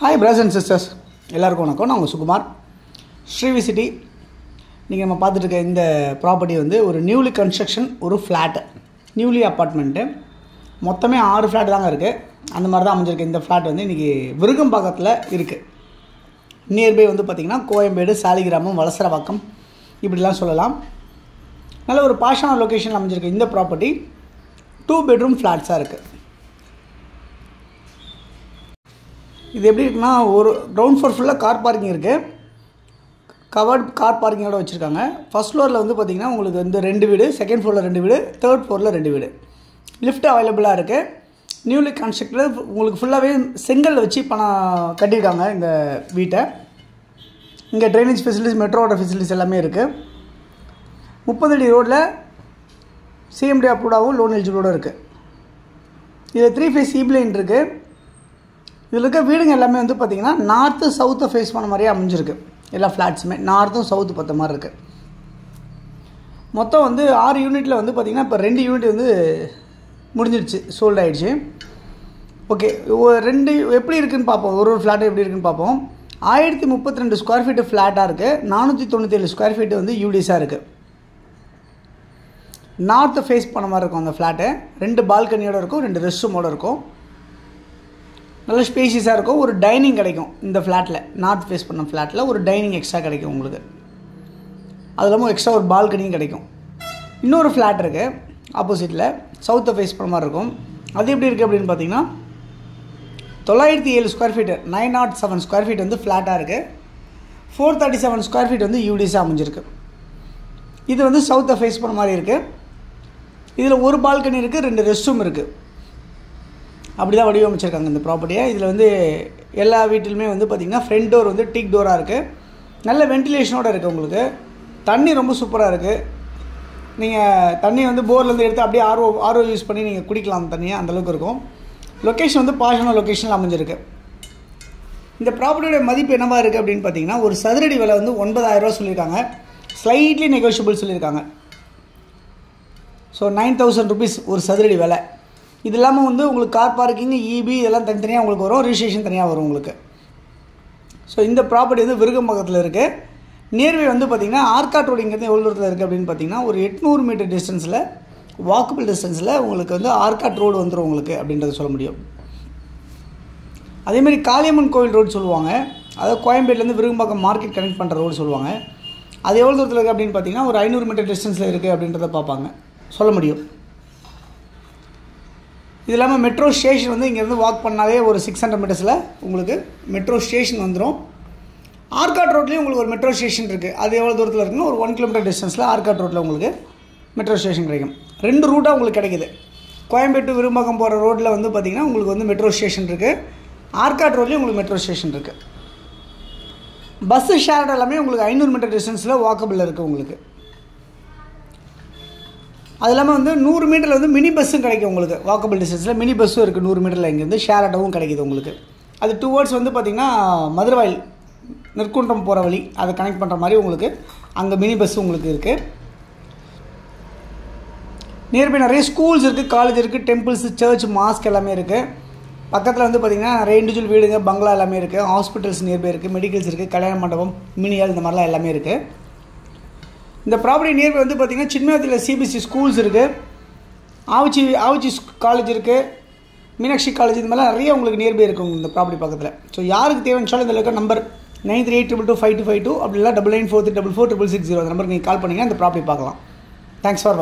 Hi brothers and sisters, எல்லாருக்கும் வணக்கம். நான் உங்கள் சுகுமார், ஸ்ரீவி சிட்டி. நீங்கள் நம்ம பார்த்துட்டு இருக்க இந்த ப்ராப்பர்ட்டி வந்து ஒரு நியூலி கன்ஸ்ட்ரக்ஷன், ஒரு ஃப்ளாட்டு, நியூலி அப்பார்ட்மெண்ட்டு. மொத்தமே 6 ஃப்ளாட் தாங்க இருக்குது. அந்த மாதிரி தான் அமைஞ்சிருக்கு. இந்த ஃப்ளாட் வந்து இன்றைக்கி விருகம்பாக்கத்தில் இருக்குது. நியர்பை வந்து பார்த்திங்கன்னா கோயம்பேடு, சாலிகிராமம், வலசரவாக்கம் இப்படிலாம் சொல்லலாம். நல்ல ஒரு பாஷான லொக்கேஷன் அமைஞ்சிருக்கு. இந்த ப்ராப்பர்ட்டி 2 பெட்ரூம் ஃப்ளாட்ஸாக இருக்குது. இது எப்படி இருக்குன்னா, ஒரு கிரவுண்ட் ஃப்ளோர் ஃபுல்லாக கார் பார்க்கிங் இருக்குது. கவர்ட் கார் பார்க்கிங்கோட வச்சுருக்காங்க. ஃபஸ்ட் ஃப்ளோரில் வந்து பார்த்திங்கன்னா உங்களுக்கு வந்து 2 வீடு, செகண்ட் ஃப்ளோரில் 2 வீடு, தேர்ட் ஃப்ளோரில் 2 வீடு. லிஃப்ட் அவைலபிளாக இருக்குது. நியூலி கன்ஸ்ட்ரக்டட், உங்களுக்கு ஃபுல்லாகவே செங்கல் வச்சு பணம் கட்டியிருக்காங்க இந்த வீட்டை. இங்கே ட்ரைனேஜ் ஃபெசிலிட்டிஸ், மெட்ரோட ஃபெசிலிட்டிஸ் எல்லாமே இருக்குது. 30 அடி ரோடில் சிஎம்டி அப்ரூவ்டாகவும் லோன் எலிஜிபிளோடு இருக்குது. இதில் 3 ஃபேஸ் ஈபி லைன் இருக்குது. இதில் இருக்க வீடுங்க எல்லாமே வந்து பார்த்திங்கன்னா நார்த்து சவுத்தை ஃபேஸ் பண்ண மாதிரியே அமைஞ்சிருக்கு. எல்லா ஃப்ளாட்ஸுமே நார்த்தும் சவுத்து பார்த்த மாதிரி இருக்குது. மொத்தம் வந்து 6 யூனிட்டில் வந்து பார்த்திங்கன்னா இப்போ 2 யூனிட் வந்து முடிஞ்சிடுச்சு, சோல்ட் ஆகிடுச்சு. ஓகே, 2 எப்படி இருக்குதுன்னு பார்ப்போம். ஒரு ஃப்ளாட்டு எப்படி இருக்குதுன்னு பார்ப்போம். 1032 ஸ்கொயர் ஃபீட்டு ஃப்ளாட்டாக இருக்குது. 497 ஸ்கொயர் ஃபீட்டு வந்து யூடிஸாக இருக்குது. நார்த்தை ஃபேஸ் பண்ண மாதிரி இருக்கும் அந்த ஃப்ளாட்டு. 2 பால்கனியோடு இருக்கும், 2 ரெஸ்ட் ரூமோடு இருக்கும். நல்ல ஸ்பேஷியஸாக இருக்கும். ஒரு டைனிங் கிடைக்கும் இந்த ஃப்ளாட்டில். நார்த் ஃபேஸ் பண்ண ஃப்ளாட்டில் ஒரு டைனிங் எக்ஸ்ட்ரா கிடைக்கும் உங்களுக்கு. அது இல்லாமல் எக்ஸ்ட்ரா ஒரு பால்கனியும் கிடைக்கும். இன்னொரு ஃப்ளாட் இருக்குது ஆப்போசிட்டில், சவுத்தை ஃபேஸ் பண்ண மாதிரி இருக்கும். அது எப்படி இருக்குது அப்படின்னு பார்த்தீங்கன்னா 907 ஸ்கொயர் ஃபீட்டு, 907 ஸ்கொயர் ஃபீட் வந்து ஃப்ளாட்டாக இருக்குது. 437 ஸ்கொயர் ஃபீட் வந்து யூடிஸாக அமைஞ்சிருக்கு. இது வந்து சவுத்தை ஃபேஸ் பண்ண மாதிரி இருக்குது. இதில் ஒரு பால்கனி இருக்குது, 2 ரெஸ்ட் ரூம் இருக்குது. அப்படி தான் வடிவமைச்சிருக்காங்க இந்த ப்ராப்பர்ட்டியை. இதில் வந்து எல்லா வீட்டிலுமே வந்து பார்த்திங்கன்னா ஃப்ரண்ட் டோர் வந்து டீக் டோராக இருக்குது. நல்ல வென்டிலேஷனோடு இருக்குது. உங்களுக்கு தண்ணி ரொம்ப சூப்பராக இருக்குது. நீங்கள் தண்ணி வந்து போர்லேருந்து எடுத்து அப்படியே ஆர்ஓ யூஸ் பண்ணி நீங்கள் குடிக்கலாம் தண்ணியை, அந்தளவுக்கு இருக்கும். லொக்கேஷன் வந்து பாஷான லொக்கேஷனில் அமைஞ்சிருக்கு. இந்த ப்ராப்பர்ட்டியோட மதிப்பு என்னவா இருக்குது அப்படின்னு பார்த்தீங்கன்னா, ஒரு சதுரடி விலை வந்து 9000 ரூபா சொல்லியிருக்காங்க. ஸ்லைட்லி நெகோஷியபிள் சொல்லியிருக்காங்க. ஸோ 9000 ருபீஸ் ஒரு சதுரடி விலை. இது இல்லாமல் வந்து உங்களுக்கு கார் பார்க்கிங், இபி இதெல்லாம் தனித்தனியாக உங்களுக்கு வரும். ரிஜிஸ்ட்ரேஷன் தனியாக வரும் உங்களுக்கு. ஸோ இந்த ப்ராப்பர்ட்டி வந்து விருகம்பாக்கத்தில் இருக்குது. நியர்பை வந்து பார்த்திங்கன்னா ஆர்காட் ரோடு இங்கேருந்து எவ்வளோ தூரத்தில் இருக்குது அப்படின்னு பார்த்தீங்கன்னா ஒரு 800 மீட்டர் டிஸ்டன்ஸில், வாக்கபிள் டிஸ்டன்ஸில் உங்களுக்கு வந்து ஆர்காட் ரோடு வந்துடும் உங்களுக்கு அப்படின்றத சொல்ல முடியும். அதேமாதிரி காளியம்மன் கோவில் ரோடு சொல்லுவாங்க. அதாவது கோயம்பேட்டிலேருந்து விருகம்பாக்கம் மார்க்கெட் கனெக்ட் பண்ணுற ரோடு சொல்லுவாங்க. அது எவ்வளோ தூரத்தில் இருக்குது அப்படின்னு பார்த்தீங்கன்னா ஒரு 500 மீட்டர் டிஸ்டன்ஸில் இருக்குது அப்படின்றத பார்ப்பாங்க, சொல்ல முடியும். இது இல்லாமல் மெட்ரோ ஸ்டேஷன் வந்து இங்கேருந்து வாக் பண்ணாலே ஒரு 600 மீட்டர்ஸில் உங்களுக்கு மெட்ரோ ஸ்டேஷன் வந்துடும். ஆர்காட் ரோட்லேயும் உங்களுக்கு ஒரு மெட்ரோ ஸ்டேஷன் இருக்குது. அது எவ்வளோ தூரத்தில் இருக்குன்னா ஒரு 1 கிலோமீட்டர் டிஸ்டன்ஸில் ஆர்காட் ரோட்டில் உங்களுக்கு மெட்ரோ ஸ்டேஷன் கிடைக்கும். 2 ரூட்டாக உங்களுக்கு கிடைக்குது. கோயம்பேட்டு விரும்பாக்கம் போகிற ரோட்டில் வந்து பார்த்திங்கன்னா உங்களுக்கு வந்து மெட்ரோ ஸ்டேஷன் இருக்குது. ஆர்காட் ரோட்லேயும் உங்களுக்கு மெட்ரோ ஸ்டேஷன் இருக்குது. பஸ்ஸு ஷேர்ட் எல்லாமே உங்களுக்கு 500 மீட்டர் டிஸ்டன்ஸில் வாக்கபிள் இருக்குது உங்களுக்கு. அது இல்லாமல் வந்து 100 மீட்டரில் வந்து மினி பஸ்ஸும் கிடைக்கும் உங்களுக்கு. வாக்கபிள் டிஸ்டன்ஸில் மினி பஸ்ஸும் இருக்குது 100 மீட்டரில். இங்கேருந்து ஷேர் ஆட்டோவும் கிடைக்கிது உங்களுக்கு. அது டுவர்ட்ஸ் வந்து பார்த்திங்கன்னா மதுரவாயில் நெற்குன்றம் போகிற வழி, அதை கனெக்ட் பண்ணுற மாதிரி உங்களுக்கு அங்கே மினி பஸ்ஸு உங்களுக்கு இருக்குது. நியர்பை நிறைய ஸ்கூல்ஸ் இருக்குது, காலேஜ் இருக்குது, டெம்பிள்ஸு, சர்ச், மாஸ்க் எல்லாமே இருக்குது. பக்கத்தில் வந்து பார்த்திங்கன்னா நிறைய இண்டிவிஜுவல் வீடுங்க, பங்களா எல்லாமே இருக்குது. ஹாஸ்பிட்டல்ஸ் நியர்பை இருக்குது, மெடிக்கல்ஸ் இருக்குது, கல்யாண மண்டபம், மினியால் இந்த மாதிரிலாம் எல்லாமே இருக்குது. இந்த ப்ராப்பர்ட்டி நியர்பை வந்து பார்த்திங்கன்னா சின்னத்தில் சிபிஎஸ்சி ஸ்கூல்ஸ் இருக்குது, ஆவச்சி காலேஜ் இருக்குது, மீனாட்சி காலேஜ், இந்த மாதிரிலாம் நிறைய உங்களுக்கு நியர்பை இருக்கும் இந்த ப்ராப்பர்ட்டி பக்கத்தில். ஸோ யாருக்கு தேவைன்னு இந்த இருக்க நம்பர் 9382225252 அப்படி இல்லை 9943446660 அந்த நம்பருக்கு நீங்கள் கால் பண்ணிங்கன்னா இந்த ப்ராப்பர்ட்டி பார்க்கலாம். Thanks for